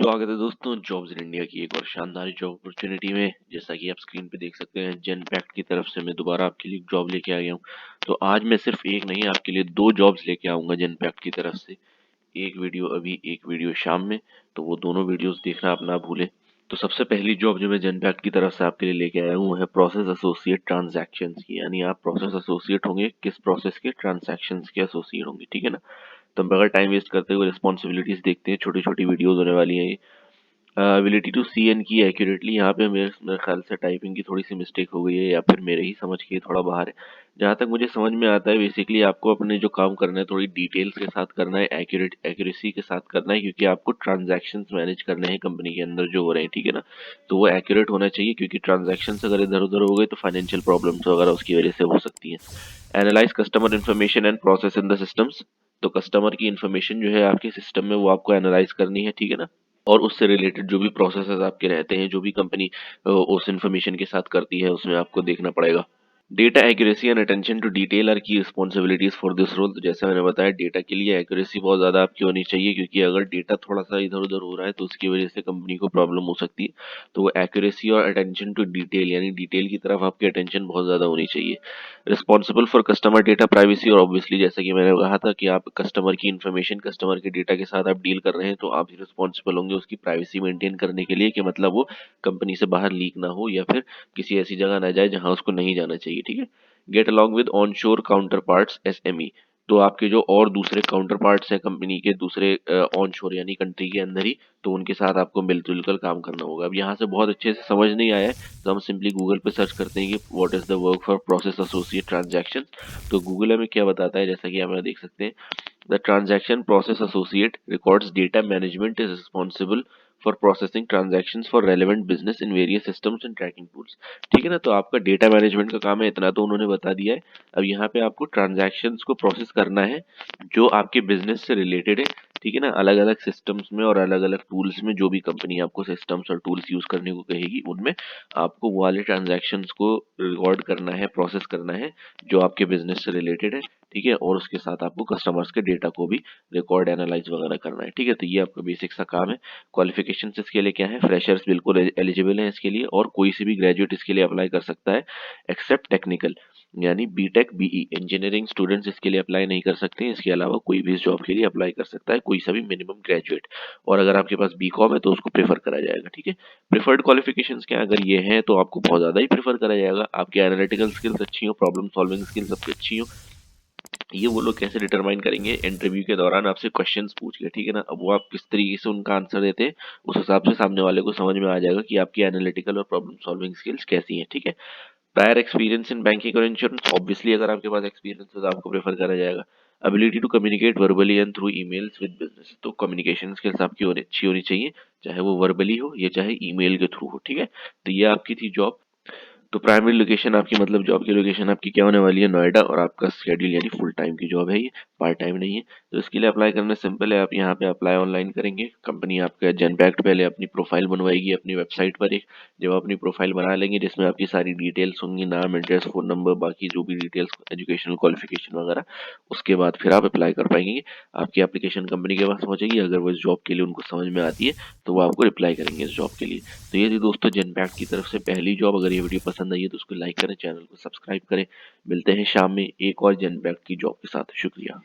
स्वागत है दोस्तों जॉब्स इन इंडिया की एक और शानदार जॉब अपॉर्चुनिटी में। जैसा कि आप स्क्रीन पे देख सकते हैं, जेनपैक्ट की तरफ से मैं दोबारा आपके लिए जॉब लेके आ गया हूँ। तो आज मैं सिर्फ एक नहीं, आपके लिए दो जॉब्स लेके आऊंगा जेनपैक्ट की तरफ से। एक वीडियो अभी, एक वीडियो शाम में। तो वो दोनों वीडियोस देखना आप ना भूलें। तो सबसे पहली जॉब जो मैं जेनपैक्ट की तरफ से आपके लिए लेके आया हूँ वो है प्रोसेस एसोसिएट ट्रांजैक्शंस की। यानी आप प्रोसेस एसोसिएट होंगे, किस प्रोसेस के? ट्रांजैक्शंस के एसोसिएट होंगे, ठीक है ना। तो हम बगैर टाइम वेस्ट करते हुए रिस्पॉन्सिबिलिटीज देखते हैं। छोटी छोटी वीडियोज होने वाली हैं ये। एबिलिटी टू सी एंड की एक्यूरेटली, यहाँ पे मेरे ख्याल से टाइपिंग की थोड़ी सी मिस्टेक हो गई है, या फिर मेरे ही समझ के थोड़ा बाहर है। जहाँ तक मुझे समझ में आता है, बेसिकली आपको अपने जो काम करना है थोड़ी डिटेल्स के साथ करना है, एक्यूरेसी के साथ करना है, क्योंकि आपको ट्रांजैक्शंस मैनेज करने हैं कंपनी के अंदर जो हो रहे हैं, ठीक है ना। तो वो एक्यूरेट होना चाहिए, क्योंकि ट्रांजैक्शंस अगर इधर उधर हो गए तो फाइनेंशियल प्रॉब्लम्स वगैरह उसकी वजह से हो सकती हैं। Analyse customer information and process in the systems. तो कस्टमर की इन्फॉर्मेशन जो है आपके सिस्टम में वो आपको एनालाइज करनी है, ठीक है ना। और उससे रिलेटेड जो भी प्रोसेसेस आपके रहते हैं, जो भी कंपनी उस इंफॉर्मेशन के साथ करती है, उसमें आपको देखना पड़ेगा। Data accuracy and attention to detail are की रिस्पॉन्सिबिलिटीज फॉर दिस रोल। तो जैसा मैंने बताया, डेटा के लिए एक्यूरेसी बहुत ज़्यादा आपकी होनी चाहिए, क्योंकि अगर डेटा थोड़ा सा इधर उधर हो रहा है तो उसकी वजह से कंपनी को प्रॉब्लम हो सकती है। तो वो एक्यूरेसी और अटेंशन टू डिटेल, यानी डिटेल की तरफ आपकी अटेंशन बहुत ज़्यादा होनी चाहिए। Responsible for customer data privacy, और ऑब्वियसली जैसा कि मैंने कहा था कि आप कस्टमर की इन्फॉर्मेशन, कस्टमर के डेटा के साथ आप डील कर रहे हैं, तो आप ही रिस्पॉन्सिबल होंगे उसकी प्राइवेसी मेंटेन करने के लिए, कि मतलब वो कंपनी से बाहर लीक ना हो, या फिर किसी ऐसी जगह ना जाए जहां उसको नहीं जाना चाहिए, ठीक है। गेट अलॉन्ग विद ऑन शोर काउंटर पार्ट्स एसएमई। तो आपके जो और दूसरे काउंटर पार्ट्स हैं कंपनी के, दूसरे ऑन शोर यानी कंट्री के अंदर ही, तो उनके साथ आपको मिलजुल कर काम करना होगा। अब यहाँ से बहुत अच्छे से समझ नहीं आया है, तो हम सिंपली गूगल पे सर्च करते हैं कि what is the work for process associate transaction. तो गूगल हमें क्या बताता है, जैसा कि आप देख सकते हैं, the transaction process associate records data management is responsible for processing transactions for relevant business in various systems and tracking tools. ठीक है ना। तो आपका डेटा मैनेजमेंट का काम है, इतना तो उन्होंने बता दिया है। अब यहाँ पे आपको ट्रांजैक्शंस को प्रोसेस करना है जो आपके बिजनेस से रिलेटेड है, ठीक है ना। अलग अलग सिस्टम्स में और अलग अलग टूल्स में, जो भी कंपनी आपको सिस्टम्स और टूल्स यूज करने को कहेगी, उनमें आपको वो वाले ट्रांजैक्शंस को रिकॉर्ड करना है, प्रोसेस करना है, जो आपके बिजनेस से रिलेटेड है, ठीक है। और उसके साथ आपको कस्टमर्स के डेटा को भी रिकॉर्ड एनालाइज वगैरह करना है, ठीक है। तो ये आपका बेसिक सा काम है। क्वालिफिकेशन इसके लिए क्या है? फ्रेशर्स बिल्कुल एलिजिबल है इसके लिए, और कोई से भी ग्रेजुएट इसके लिए अप्लाई कर सकता है, एक्सेप्ट टेक्निकल, यानी बीटेक बीई। इंजीनियरिंग स्टूडेंट्स इसके लिए अप्लाई नहीं कर सकते हैं। इसके अलावा कोई भी इस जॉब के लिए अप्लाई कर सकता है, कोई सा भी मिनिमम ग्रेजुएट। और अगर आपके पास बीकॉम है तो उसको प्रेफर करा जाएगा, ठीक है। प्रेफर्ड क्वालिफिकेशंस क्या है? अगर ये हैं तो आपको बहुत ज़्यादा ही प्रेफर करा जाएगा। आपकी एनालिटिकल स्किल्स अच्छी हो, प्रॉब्लम सॉल्विंग स्किल्स आपकी अच्छी हो। ये वो लोग कैसे डिटरमाइन करेंगे? इंटरव्यू के दौरान आपसे क्वेश्चंस पूछ के, ठीक है ना। अब वो आप किस तरीके से उनका आंसर देते हैं, उस हिसाब से सामने वाले को समझ में आ जाएगा कि आपकी एनालिटिकल और प्रॉब्लम सॉल्विंग स्किल्स कैसी हैं, ठीक है। प्रायर एक्सपीरियंस इन बैंकिंग और इंश्योरेंस, ऑब्वियसली अगर आपके पास एक्सपीरियंस है तो आपको प्रेफर करा जाएगा। Ability to communicate verbally and through emails with business, तो कम्युनिकेशन स्किल्स आपकी अच्छी होनी चाहिए, चाहे वो वर्बली हो या चाहे ईमेल के थ्रू हो, ठीक है। तो ये आपकी थी जॉब। तो प्राइमरी लोकेशन आपकी, मतलब जॉब की लोकेशन आपकी क्या होने वाली है? नोएडा। और आपका शेड्यूल यानी फुल टाइम की जॉब है ये, पार्ट टाइम नहीं है। तो इसके लिए अप्लाई करना सिंपल है। आप यहाँ पे अप्लाई ऑनलाइन करेंगे। कंपनी आपका जेनपैक्ट पहले अपनी प्रोफाइल बनवाएगी अपनी वेबसाइट पर एक। जब आप अपनी प्रोफाइल बना लेंगे, जिसमें आपकी सारी डिटेल्स होंगी, नाम, एड्रेस, फोन नंबर, बाकी जो भी डिटेल्स, एजुकेशनल क्वालिफिकेशन वगैरह, उसके बाद फिर आप अप्लाई कर पाएंगे। आपकी एप्लीकेशन कंपनी के पास पहुंचेगी। अगर वो इस जॉब के लिए उनको समझ में आती है तो वो आपको रिप्लाई करेंगे इस जॉब के लिए। तो ये थी दोस्तों जेनपैक्ट की तरफ से पहली जॉब। अगर ये वीडियो पसंद आई है तो उसको लाइक करें, चैनल को सब्सक्राइब करें। मिलते हैं शाम में एक और जेनपैक्ट की जॉब के साथ। शुक्रिया।